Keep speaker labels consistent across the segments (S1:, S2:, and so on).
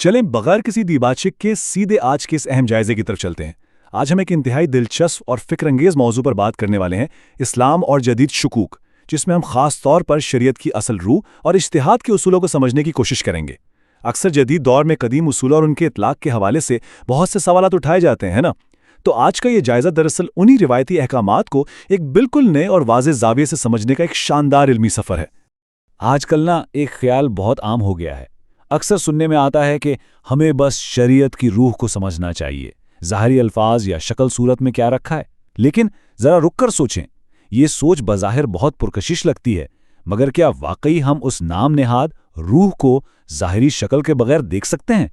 S1: چلیں بغیر کسی دیباچک کے سیدھے آج کے اس اہم جائزے کی طرف چلتے ہیں۔ آج ہم ایک انتہائی دلچسپ اور فکر انگیز موضوع پر بات کرنے والے ہیں، اسلام اور جدید شکوک، جس میں ہم خاص طور پر شریعت کی اصل روح اور اجتہاد کے اصولوں کو سمجھنے کی کوشش کریں گے۔ اکثر جدید دور میں قدیم اصولوں اور ان کے اطلاق کے حوالے سے بہت سے سوالات اٹھائے جاتے ہیں نا؟ تو آج کا یہ جائزہ دراصل انہی روایتی احکامات کو ایک بالکل نئے اور واضح زاویے سے سمجھنے کا ایک شاندار علمی سفر ہے۔
S2: آج کل ایک خیال بہت عام ہو گیا ہے۔ اکثر سننے میں آتا ہے کہ ہمیں بس شریعت کی روح کو سمجھنا چاہیے، ظاہری الفاظ یا شکل صورت میں کیا رکھا ہے۔ لیکن ذرا رک کر سوچیں، یہ سوچ بظاہر بہت پرکشش لگتی ہے، مگر کیا واقعی ہم اس نام نہاد روح کو ظاہری شکل کے بغیر دیکھ سکتے ہیں؟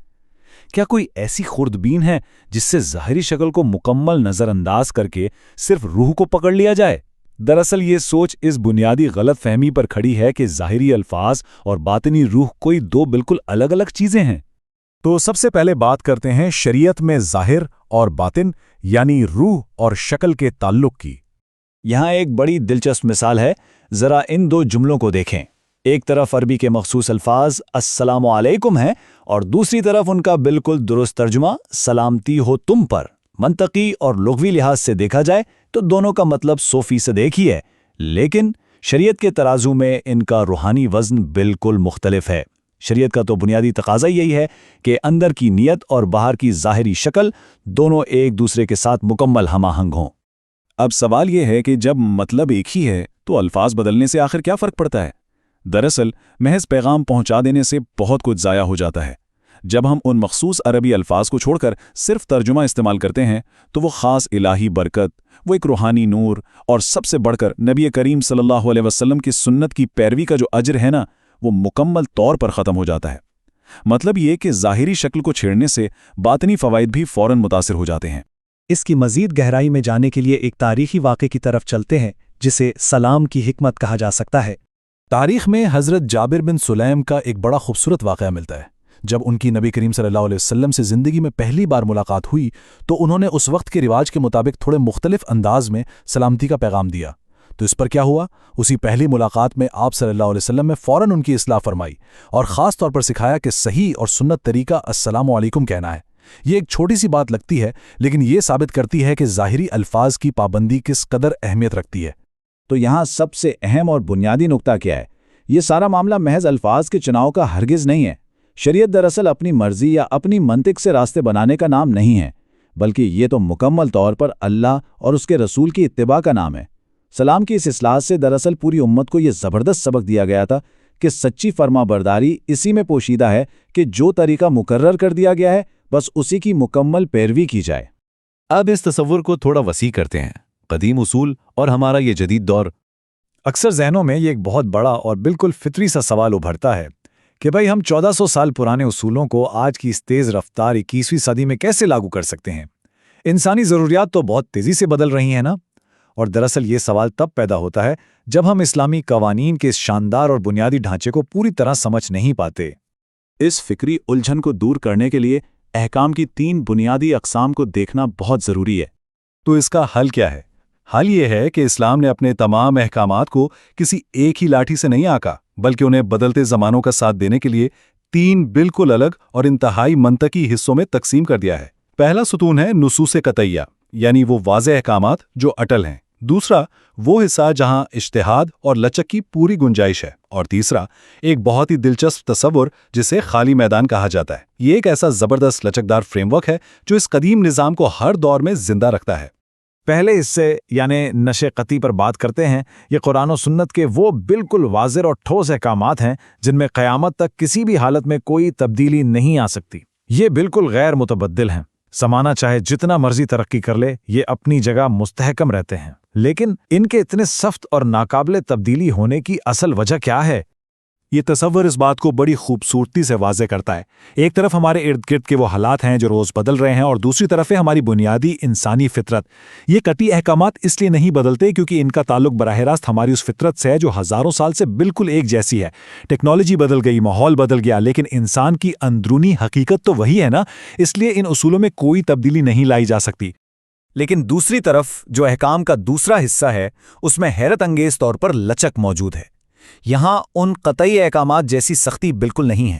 S2: کیا کوئی ایسی خوردبین ہے جس سے ظاہری شکل کو مکمل نظر انداز کر کے صرف روح کو پکڑ لیا جائے؟ دراصل یہ سوچ اس بنیادی غلط فہمی پر کھڑی ہے کہ ظاہری الفاظ اور باطنی روح کوئی دو بالکل الگ الگ چیزیں ہیں۔
S1: تو سب سے پہلے بات کرتے ہیں شریعت میں ظاہر اور باطن یعنی روح اور شکل کے تعلق کی۔
S2: یہاں ایک بڑی دلچسپ مثال ہے، ذرا ان دو جملوں کو دیکھیں۔ ایک طرف عربی کے مخصوص الفاظ السلام علیکم ہیں اور دوسری طرف ان کا بالکل درست ترجمہ سلامتی ہو تم پر۔ منطقی اور لغوی لحاظ سے دیکھا جائے تو دونوں کا مطلب 100% ایک ہی ہے، لیکن شریعت کے ترازو میں ان کا روحانی وزن بالکل مختلف ہے۔ شریعت کا تو بنیادی تقاضا یہی ہے کہ اندر کی نیت اور باہر کی ظاہری شکل دونوں ایک دوسرے کے ساتھ مکمل ہم آہنگ ہوں۔
S1: اب سوال یہ ہے کہ جب مطلب ایک ہی ہے تو الفاظ بدلنے سے آخر کیا فرق پڑتا ہے؟ دراصل محض پیغام پہنچا دینے سے بہت کچھ ضائع ہو جاتا ہے۔ جب ہم ان مخصوص عربی الفاظ کو چھوڑ کر صرف ترجمہ استعمال کرتے ہیں تو وہ خاص الہی برکت، وہ ایک روحانی نور اور سب سے بڑھ کر نبی کریم صلی اللہ علیہ وسلم کی سنت کی پیروی کا جو اجر ہے نا، وہ مکمل طور پر ختم ہو جاتا ہے۔ مطلب یہ کہ ظاہری شکل کو چھیڑنے سے باطنی فوائد بھی فوراً متاثر ہو جاتے ہیں۔
S3: اس کی مزید گہرائی میں جانے کے لیے ایک تاریخی واقعے کی طرف چلتے ہیں جسے سلام کی حکمت کہا جا سکتا ہے۔
S1: تاریخ میں حضرت جابر بن سلیم کا ایک بڑا خوبصورت واقعہ ملتا ہے۔ جب ان کی نبی کریم صلی اللہ علیہ وسلم سے زندگی میں پہلی بار ملاقات ہوئی تو انہوں نے اس وقت کے رواج کے مطابق تھوڑے مختلف انداز میں سلامتی کا پیغام دیا۔ تو اس پر کیا ہوا؟ اسی پہلی ملاقات میں آپ صلی اللہ علیہ وسلم نے فوراً ان کی اصلاح فرمائی اور خاص طور پر سکھایا کہ صحیح اور سنت طریقہ السلام علیکم کہنا ہے۔ یہ ایک چھوٹی سی بات لگتی ہے، لیکن یہ ثابت کرتی ہے کہ ظاہری الفاظ کی پابندی کس قدر اہمیت رکھتی ہے۔
S2: تو یہاں سب سے اہم اور بنیادی نقطہ کیا ہے؟ یہ سارا معاملہ محض الفاظ کے چناؤ کا ہرگز نہیں ہے۔ شریعت دراصل اپنی مرضی یا اپنی منطق سے راستے بنانے کا نام نہیں ہے، بلکہ یہ تو مکمل طور پر اللہ اور اس کے رسول کی اتباع کا نام ہے۔ سلام کی اس اصلاح سے دراصل پوری امت کو یہ زبردست سبق دیا گیا تھا کہ سچی فرما برداری اسی میں پوشیدہ ہے کہ جو طریقہ مقرر کر دیا گیا ہے بس اسی کی مکمل پیروی کی جائے۔
S4: اب اس تصور کو تھوڑا وسیع کرتے ہیں، قدیم اصول اور ہمارا یہ جدید دور۔
S3: اکثر ذہنوں میں یہ ایک بہت بڑا اور بالکل فطری سا سوال ابھرتا ہے کہ بھائی ہم 1400 سال پرانے اصولوں کو آج کی اس تیز رفتار 21ویں صدی میں کیسے لاگو کر سکتے ہیں؟ انسانی ضروریات تو بہت تیزی سے بدل رہی ہیں نا؟ اور دراصل یہ سوال تب پیدا ہوتا ہے جب ہم اسلامی قوانین کے اس شاندار اور بنیادی ڈھانچے کو پوری طرح سمجھ نہیں پاتے۔
S1: اس فکری الجھن کو دور کرنے کے لیے احکام کی 3 بنیادی اقسام کو دیکھنا بہت ضروری ہے۔
S4: تو اس کا حل کیا ہے؟ حل یہ ہے کہ اسلام نے اپنے تمام احکامات کو کسی ایک ہی لاٹھی سے نہیں آنکا، بلکہ انہیں بدلتے زمانوں کا ساتھ دینے کے لیے 3 بالکل الگ اور انتہائی منطقی حصوں میں تقسیم کر دیا ہے۔ پہلا ستون ہے نصوص قطعیہ، یعنی وہ واضح احکامات جو اٹل ہیں۔ دوسرا وہ حصہ جہاں اجتہاد اور لچک کی پوری گنجائش ہے، اور تیسرا ایک بہت ہی دلچسپ تصور جسے خالی میدان کہا جاتا ہے۔ یہ ایک ایسا زبردست لچکدار فریم ورک ہے جو اس قدیم نظام کو ہر دور میں زندہ رکھتا ہے۔
S3: پہلے حصے یعنی نشے قطعی پر بات کرتے ہیں۔ یہ قرآن و سنت کے وہ بالکل واضح اور ٹھوس احکامات ہیں جن میں قیامت تک کسی بھی حالت میں کوئی تبدیلی نہیں آ سکتی۔ یہ بالکل غیر متبدل ہیں، زمانہ چاہے جتنا مرضی ترقی کر لے یہ اپنی جگہ مستحکم رہتے ہیں۔ لیکن ان کے اتنے سخت اور ناقابل تبدیلی ہونے کی اصل وجہ کیا ہے؟
S1: یہ تصور اس بات کو بڑی خوبصورتی سے واضح کرتا ہے۔ ایک طرف ہمارے ارد گرد کے وہ حالات ہیں جو روز بدل رہے ہیں، اور دوسری طرف ہے ہماری بنیادی انسانی فطرت۔ یہ قطعی احکامات اس لیے نہیں بدلتے کیونکہ ان کا تعلق براہ راست ہماری اس فطرت سے ہے جو ہزاروں سال سے بالکل ایک جیسی ہے۔ ٹیکنالوجی بدل گئی، ماحول بدل گیا، لیکن انسان کی اندرونی حقیقت تو وہی ہے نا، اس لیے ان اصولوں میں کوئی تبدیلی نہیں لائی جا سکتی۔
S5: لیکن دوسری طرف جو احکام کا دوسرا حصہ ہے اس میں حیرت انگیز طور پر لچک موجود ہے۔ یہاں ان قطعی احکامات جیسی سختی بالکل نہیں ہے،